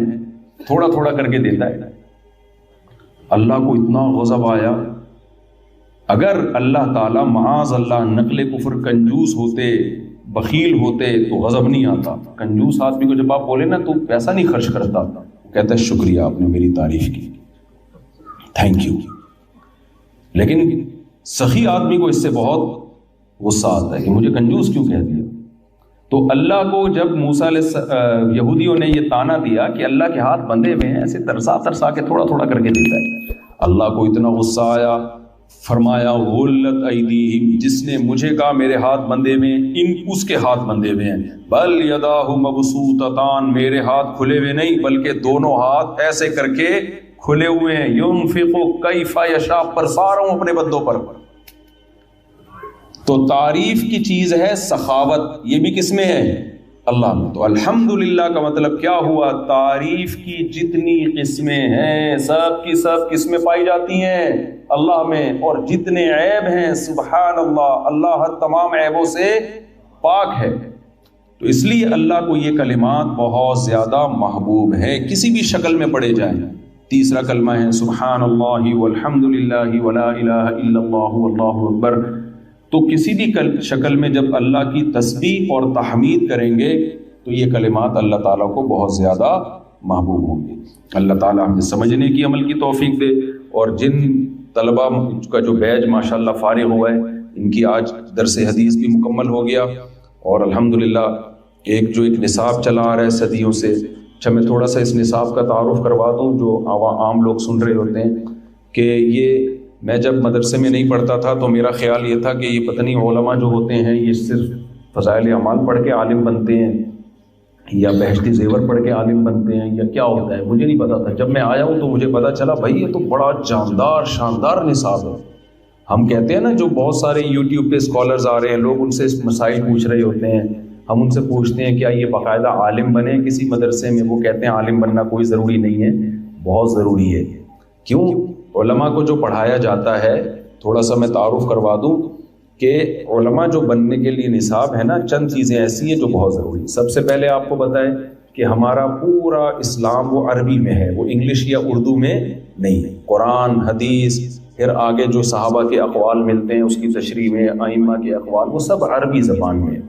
تھوڑا تھوڑا کر کے دیتا ہے. اللہ کو اتنا غضب آیا. اگر اللہ تعالیٰ معاذ اللہ نقل کفر کنجوس ہوتے, بخیل ہوتے تو غضب نہیں آتا. کنجوس آدمی کو جب آپ بولے نا تو پیسہ نہیں خرچ کرتا, کہتا ہے شکریہ آپ نے میری تعریف کی, تھینک یو. لیکن سخی آدمی کو اس سے بہت غصہ آتا ہے کہ مجھے کنجوس کیوں کہہ دیا. تو اللہ کو جب موسیٰ یہودیوں نے یہ تانا دیا کہ اللہ کے ہاتھ بندھے ہوئے ہیں, ایسے ترسا ترسا کے تھوڑا تھوڑا کر کے دیتا ہے, اللہ کو اتنا غصہ آیا. فرمایا غلت ایدیہم, جس نے مجھے کہا میرے ہاتھ بندھے ہوئے ہیں, اس کے ہاتھ بندھے ہوئے ہیں. بل یداہ مبسوطتان, میرے ہاتھ کھلے ہوئے نہیں بلکہ دونوں ہاتھ ایسے کر کے کھلے ہوئے ہیں. ينفق کیف یشاء, برسا رہا ہوں اپنے بندوں پر. تو تعریف کی چیز ہے سخاوت, یہ بھی کس میں ہے؟ اللہ میں. تو الحمدللہ کا مطلب کیا ہوا؟ تعریف کی جتنی قسمیں ہیں سب کی سب کس میں پائی جاتی ہیں؟ اللہ میں. اور جتنے عیب ہیں سبحان اللہ, اللہ ہر تمام عیبوں سے پاک ہے. تو اس لیے اللہ کو یہ کلمات بہت زیادہ محبوب ہیں, کسی بھی شکل میں پڑھے جائیں. تیسرا کلمہ ہے سبحان اللہ والحمدللہ ولا الہ الا اللہ واللہ اکبر. تو کسی بھی شکل میں جب اللہ کی تسبیح اور تحمید کریں گے تو یہ کلمات اللہ تعالیٰ کو بہت زیادہ محبوب ہوں گے. اللہ تعالیٰ ہمیں سمجھنے کی عمل کی توفیق دے. اور جن طلبہ کا جو بیچ ماشاءاللہ فارغ ہوا ہے, ان کی آج درس حدیث بھی مکمل ہو گیا. اور الحمدللہ ایک نصاب چلا آ رہا ہے صدیوں سے. اچھا میں تھوڑا سا اس نصاب کا تعارف کروا دوں جو عام لوگ سن رہے ہوتے ہیں کہ یہ میں جب مدرسے میں نہیں پڑھتا تھا تو میرا خیال یہ تھا کہ یہ پتہ نہیں علماء جو ہوتے ہیں یہ صرف فضائل اعمال پڑھ کے عالم بنتے ہیں یا بہشتی زیور پڑھ کے عالم بنتے ہیں یا کیا ہوتا ہے, مجھے نہیں پتا تھا. جب میں آیا ہوں تو مجھے پتا چلا بھائی یہ تو بڑا جاندار شاندار نصاب ہے. ہم کہتے ہیں نا جو بہت سارے یوٹیوب پہ اسکالرز آ رہے ہیں, لوگ ان سے مسائل پوچھ رہے ہوتے ہیں, ہم ان سے پوچھتے ہیں کیا یہ باقاعدہ عالم بنے کسی مدرسے میں؟ وہ کہتے ہیں عالم بننا کوئی ضروری نہیں ہے, بہت ضروری ہے. کیوں؟ علماء کو جو پڑھایا جاتا ہے, تھوڑا سا میں تعارف کروا دوں کہ علماء جو بننے کے لیے نصاب ہے نا, چند چیزیں ایسی ہیں جو بہت ضروری ہیں. سب سے پہلے آپ کو بتائیں کہ ہمارا پورا اسلام وہ عربی میں ہے، وہ انگلش یا اردو میں نہیں ہے۔ قرآن، حدیث، پھر آگے جو صحابہ کے اقوال ملتے ہیں اس کی تشریح میں، ائمہ کے اقوال، وہ سب عربی زبان میں ہے۔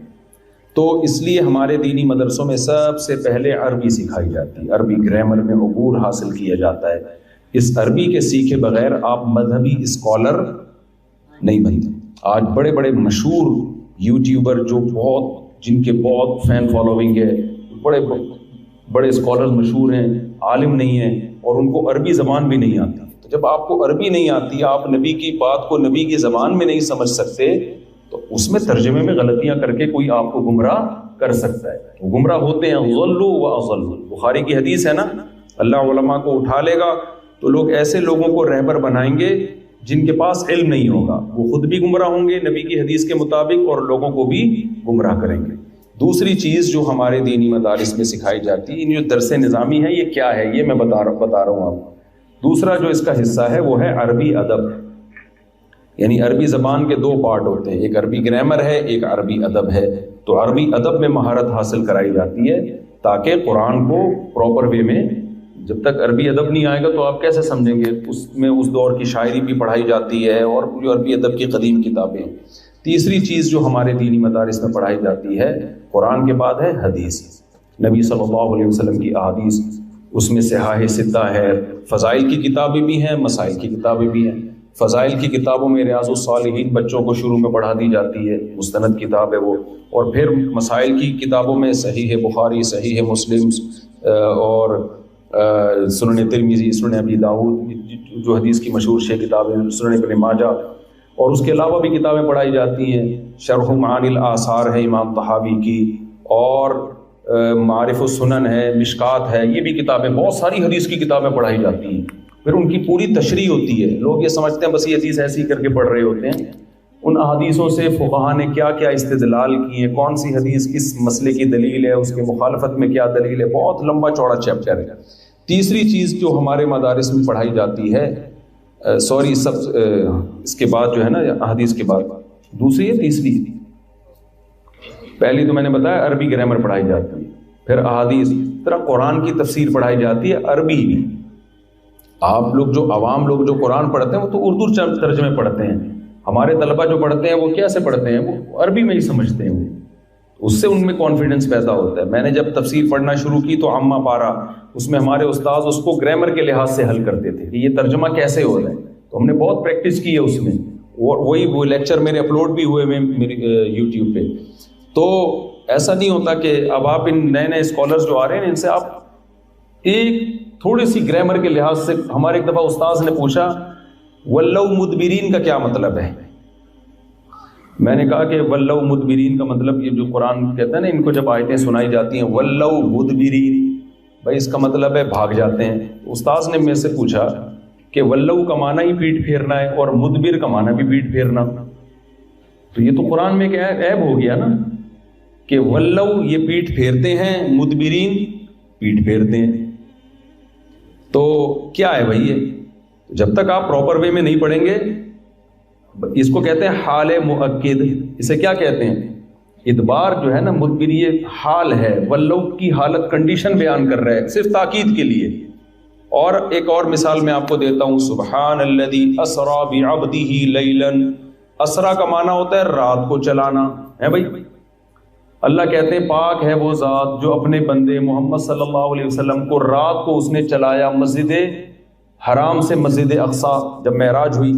تو اس لیے ہمارے دینی مدرسوں میں سب سے پہلے عربی سکھائی جاتی ہے، عربی گرامر میں عبور حاصل کیا جاتا ہے۔ اس عربی کے سیکھے بغیر آپ مذہبی اسکالر نہیں بنتے۔ آج بڑے بڑے مشہور یوٹیوبر جو جن کے بہت فین فالوئنگ ہے، بڑے بڑے اسکالر مشہور ہیں، عالم نہیں ہیں، اور ان کو عربی زبان بھی نہیں آتی۔ تو جب آپ کو عربی نہیں آتی، آپ نبی کی بات کو نبی کی زبان میں نہیں سمجھ سکتے، تو اس میں ترجمے میں غلطیاں کر کے کوئی آپ کو گمراہ کر سکتا ہے۔ وہ گمراہ ہوتے ہیں، ضلوا واضلوا، بخاری کی حدیث ہے نا، اللہ علماء کو اٹھا لے گا تو لوگ ایسے لوگوں کو رہبر بنائیں گے جن کے پاس علم نہیں ہوگا، وہ خود بھی گمراہ ہوں گے نبی کی حدیث کے مطابق، اور لوگوں کو بھی گمراہ کریں گے۔ دوسری چیز جو ہمارے دینی مدارس میں سکھائی جاتی ہے، یہ جو درس نظامی ہے، یہ کیا ہے، یہ میں بتا رہا ہوں آپ کو۔ دوسرا جو اس کا حصہ ہے وہ ہے عربی ادب، یعنی عربی زبان کے دو پارٹ ہوتے ہیں، ایک عربی گرامر ہے، ایک عربی ادب ہے۔ تو عربی ادب میں مہارت حاصل کرائی جاتی ہے تاکہ قرآن کو پراپر وے میں، جب تک عربی ادب نہیں آئے گا تو آپ کیسے سمجھیں گے؟ اس میں اس دور کی شاعری بھی پڑھائی جاتی ہے، اور جو عربی ادب کی قدیم کتابیں۔ تیسری چیز جو ہمارے دینی مدارس میں پڑھائی جاتی ہے قرآن کے بعد ہے حدیث، نبی صلی اللہ علیہ وسلم کی احادیث، اس میں صحاح ستہ ہے، فضائل کی کتابیں بھی ہیں، مسائل کی کتابیں بھی ہیں۔ فضائل کی کتابوں میں ریاض الصالحین بچوں کو شروع میں پڑھا دی جاتی ہے، مستند کتاب ہے وہ، اور پھر مسائل کی کتابوں میں صحیح بخاری، صحیح مسلم، اور سنن ترمذی، سنن ابی داؤد، جو حدیث کی مشہور 6 کتابیں، سنن ابن ماجہ، اور اس کے علاوہ بھی کتابیں پڑھائی جاتی ہیں۔ شرح معانی الآثار ہے امام طحاوی کی، اور معارف السنن ہے، مشکات ہے، یہ بھی کتابیں، بہت ساری حدیث کی کتابیں پڑھائی جاتی ہیں۔ پھر ان کی پوری تشریح ہوتی ہے، لوگ یہ سمجھتے ہیں بس یہ حدیث ایسی کر کے پڑھ رہے ہوتے ہیں، ان احادیثوں سے فقہاء نے کیا کیا استدلال کیے، کون سی حدیث کس مسئلے کی دلیل ہے، اس کے مخالفت میں کیا دلیل ہے، بہت لمبا چوڑا چیپٹر ہے۔ تیسری چیز جو ہمارے مدارس میں پڑھائی جاتی ہے، اس کے بعد جو ہے نا احادیث کے بعد، دوسری ہے تیسری، پہلی تو میں نے بتایا عربی گرامر پڑھائی جاتی ہے، پھر احادیث، طرح قرآن کی تفسیر پڑھائی جاتی ہے عربی بھی۔ آپ لوگ جو عوام لوگ جو قرآن پڑھتے ہیں وہ تو اردو ترجمے پڑھتے ہیں، ہمارے طلبہ جو پڑھتے ہیں وہ کیسے پڑھتے ہیں؟ وہ عربی میں ہی سمجھتے ہیں، وہ اس سے ان میں کانفیڈنس پیدا ہوتا ہے۔ میں نے جب تفسیر پڑھنا شروع کی تو عامہ پارا، اس میں ہمارے استاذ اس کو گرامر کے لحاظ سے حل کرتے تھے کہ یہ ترجمہ کیسے ہو رہا ہے، تو ہم نے بہت پریکٹس کی ہے اس میں، اور وہ لیکچر میرے اپلوڈ بھی ہوئے میری یوٹیوب پہ۔ تو ایسا نہیں ہوتا کہ اب آپ ان نئے نئے اسکالرز جو آ رہے ہیں ان سے آپ ایک تھوڑی سی گرامر کے لحاظ سے، ہمارے ایک دفعہ استاذ نے پوچھا ولو مدبرین کا کیا مطلب ہے؟ میں نے کہا کہ ولو مدبرین کا مطلب، یہ جو قرآن کہتا ہے نا، ان کو جب آیتیں سنائی جاتی ہیں ولو مدبرین، بھائی اس کا مطلب ہے بھاگ جاتے ہیں۔ استاذ نے میرے سے پوچھا کہ ولو کا معنی ہی پیٹ پھیرنا ہے اور مدبر کا معنی بھی پیٹ پھیرنا، تو یہ تو قرآن میں کیا عیب ہو گیا نا کہ ولو یہ پیٹ پھیرتے ہیں، مدبرین پیٹ پھیرتے ہیں، تو کیا ہے بھائی؟ یہ جب تک آپ پراپر وے میں نہیں پڑھیں گے، اس کو کہتے ہیں حال مؤکد۔ اسے کیا کہتے ہیں؟ ادبار جو ہے نا، مدبر، یہ حال ہے، ولو کی حالت، کنڈیشن بیان کر رہا ہے صرف تاکید کے لیے۔ اور ایک اور مثال میں آپ کو دیتا ہوں، سبحان الذی اسری بعبدہ لیلا، اسرا کا معنی ہوتا ہے رات کو چلانا، ہے بھائی؟ اللہ کہتے ہیں پاک ہے وہ ذات جو اپنے بندے محمد صلی اللہ علیہ وسلم کو رات کو اس نے چلایا مسجد حرام سے مسجد اقصیٰ جب معراج ہوئی۔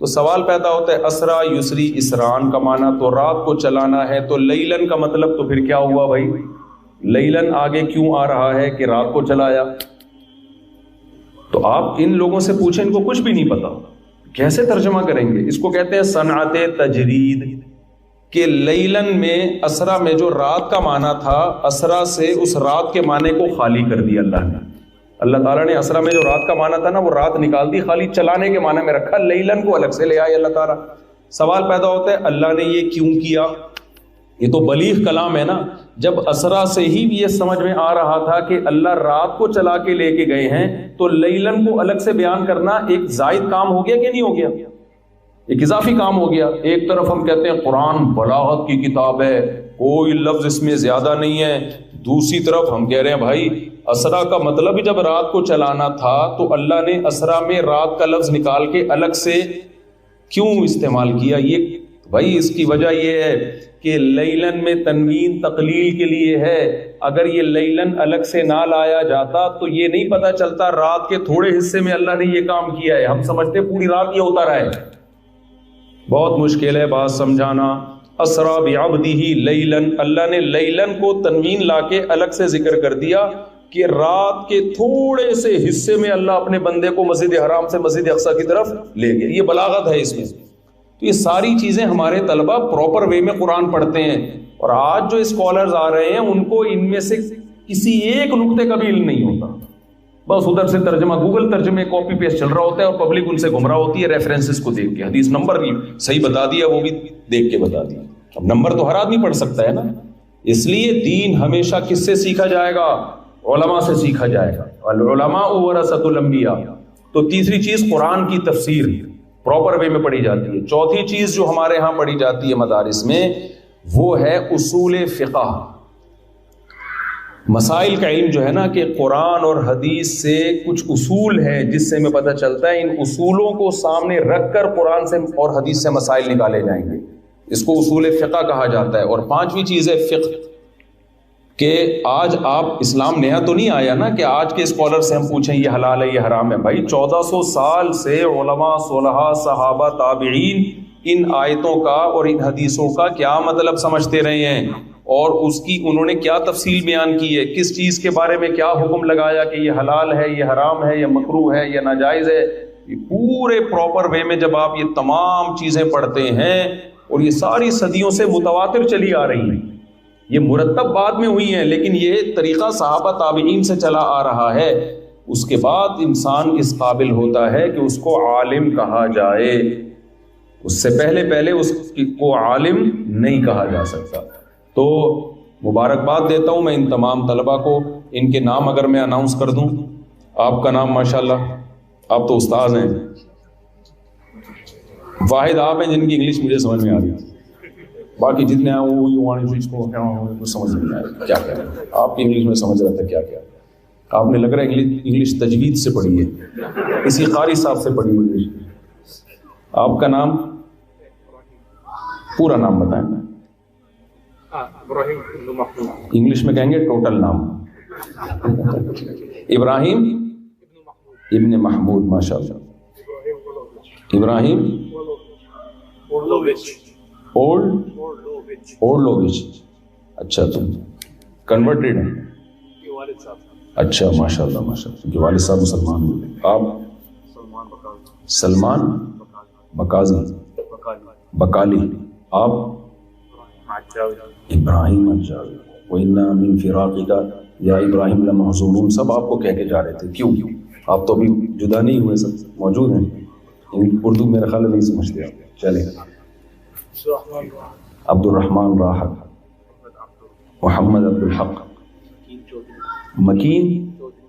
تو سوال پیدا ہوتا ہے، اسرا یسری، اسران کا معنی تو رات کو چلانا ہے، تو لیلن کا مطلب تو پھر کیا ہوا بھائی؟ لیلن آگے کیوں آ رہا ہے کہ رات کو چلایا؟ تو آپ ان لوگوں سے پوچھیں، ان کو کچھ بھی نہیں پتا، کیسے ترجمہ کریں گے؟ اس کو کہتے ہیں صنعت تجرید، کہ لیلن میں اسرا میں جو رات کا معنی تھا، اسرا سے اس رات کے معنی کو خالی کر دیا اللہ نے۔ اللہ تعالیٰ نے اسرا میں جو رات کا معنی تھا نا، وہ رات نکال دی، خالی چلانے کے معنی میں رکھا، لیلن کو الگ سے لے آئے اللہ تعالیٰ۔ سوال پیدا ہوتا ہے اللہ نے یہ کیوں کیا؟ یہ تو بلیغ کلام ہے نا۔ جب اسرا سے ہی بھی یہ سمجھ میں آ رہا تھا کہ اللہ رات کو چلا کے لے کے گئے ہیں، تو لیلن کو الگ سے بیان کرنا ایک زائد کام ہو گیا کہ نہیں ہو گیا؟ ایک اضافی کام ہو گیا۔ ایک طرف ہم کہتے ہیں قرآن بلاغت کی کتاب ہے، کوئی لفظ اس میں زیادہ نہیں ہے، دوسری طرف ہم کہہ رہے ہیں بھائی اسرا کا مطلب جب رات کو چلانا تھا تو اللہ نے اسرا میں رات کا لفظ نکال کے الگ سے کیوں استعمال کیا؟ یہ بھائی اس کی وجہ یہ ہے کہ لیلن میں تنوین تقلیل کے لیے ہے. اگر یہ لیلن الگ سے نہ لایا جاتا تو یہ نہیں پتا چلتا رات کے تھوڑے حصے میں اللہ نے یہ کام کیا ہے. ہم سمجھتے پوری رات یہ ہوتا رہا ہے. بہت مشکل ہے بات سمجھانا. اسرا بعبدہ لیلن، اللہ نے لیلن کو تنوین لا کے الگ سے ذکر کر دیا کہ رات کے تھوڑے سے حصے میں اللہ اپنے بندے کو مسجد حرام سے مسجد اقصیٰ کی طرف لے گیا. یہ بلاغت ہے اس میں. تو یہ ساری چیزیں ہمارے طلبہ پراپر وے میں قرآن پڑھتے ہیں، اور آج جو اسکالرز آ رہے ہیں ان کو ان میں سے کسی ایک نقطے کا بھی علم نہیں ہوتا. بس ادھر سے ترجمہ، گوگل ترجمے کاپی پیسٹ چل رہا ہوتا ہے اور پبلک ان سے گمراہ ہوتی ہے ریفرنسز کو دیکھ کے. حدیث نمبر بھی صحیح بتا دیا، وہ بھی دیکھ کے بتا دیا. اب نمبر تو ہر آدمی پڑھ سکتا ہے نا. اس لیے دین ہمیشہ کس سے سیکھا جائے گا؟ علماء سے سیکھا جائے گا. العلماء ورثۃ الانبیاء. تو تیسری چیز قرآن کی تفسیر پراپر وے میں پڑھی جاتی ہے. چوتھی چیز جو ہمارے ہاں پڑھی جاتی ہے مدارس میں وہ ہے اصول فقہ. مسائل کا علم جو ہے نا کہ قرآن اور حدیث سے کچھ اصول ہیں جس سے ہمیں پتہ چلتا ہے ان اصولوں کو سامنے رکھ کر قرآن سے اور حدیث سے مسائل نکالے جائیں گے. اس کو اصول فقہ کہا جاتا ہے. اور پانچویں چیز ہے فقہ، کہ آج آپ اسلام نیا تو نہیں آیا نا کہ آج کے اسکالر سے ہم پوچھیں یہ حلال ہے یہ حرام ہے. بھائی 1400 سال سے علماء صلحاء صحابہ تابعین ان آیتوں کا اور ان حدیثوں کا کیا مطلب سمجھتے رہے ہیں اور اس کی انہوں نے کیا تفصیل بیان کی ہے، کس چیز کے بارے میں کیا حکم لگایا کہ یہ حلال ہے یہ حرام ہے یہ مکروہ ہے یہ ناجائز ہے. یہ پورے پراپر وے میں جب آپ یہ تمام چیزیں پڑھتے ہیں، اور یہ ساری صدیوں سے متواتر چلی آ رہی ہیں، یہ مرتب بعد میں ہوئی ہیں لیکن یہ طریقہ صحابہ تابعین سے چلا آ رہا ہے. اس کے بعد انسان اس قابل ہوتا ہے کہ اس کو عالم کہا جائے. اس سے پہلے اس کو عالم نہیں کہا جا سکتا. تو مبارکباد دیتا ہوں میں ان تمام طلبہ کو. ان کے نام اگر میں اناؤنس کر دوں، آپ کا نام ماشاءاللہ آپ تو استاذ ہیں، واحد آپ ہیں جن کی انگلش مجھے سمجھ میں آ رہی ہے. باقی جتنے ہیں وہ سمجھ نہیں آ رہا کیا کیا آپ کی انگلش میں سمجھ رہا تھا. کیا آپ نے لگ رہا ہے انگلش تجوید سے پڑھی ہے، کسی قاری صاحب سے پڑھی انگلش. آپ کا نام، پورا نام بتائیں. انگلش میں کہیں گے ٹوٹل نام. ابراہیم ابن محمود، ماشاء اللہ. ابراہیم اورلووچ. اچھا تم کنورٹیڈ ہیں؟ اچھا ماشاء اللہ ماشاء اللہ. کہ والد صاحب مسلمان ہوئے. آپ سلمان بکازی بکالی. آپ ابراہیم الجاوی. وَإِنَّا مِن فِرَاقِكَ یا ابراہیم لَمَحْزُونُونَ. سب آپ کو کہہ کے جا رہے تھے. کیوں آپ تو ابھی جدا نہیں ہوئے، سب موجود ہیں. اردو میرے خیال نہیں سمجھتے آپ. چلیں. عبد الرحمن راحت، محمد عبد الحق، مکین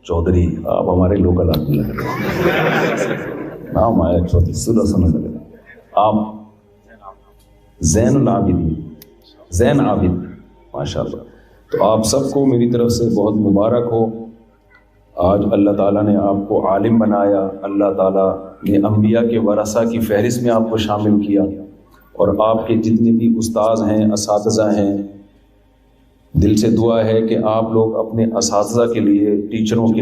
چودھری. آپ ہمارے لوکل آدمی لگ رہے ہیں، نام آیا چودھری سنت لگ رہے ہیں. آپ زین العابدین، زین عابد، ماشاء اللہ. تو آپ سب کو میری طرف سے بہت مبارک ہو. آج اللہ تعالیٰ نے آپ کو عالم بنایا، اللہ تعالیٰ نے انبیاء کے ورثہ کی فہرست میں آپ کو شامل کیا، اور آپ کے جتنے بھی استاذ ہیں اساتذہ ہیں، دل سے دعا ہے کہ آپ لوگ اپنے اساتذہ کے لیے، ٹیچروں کے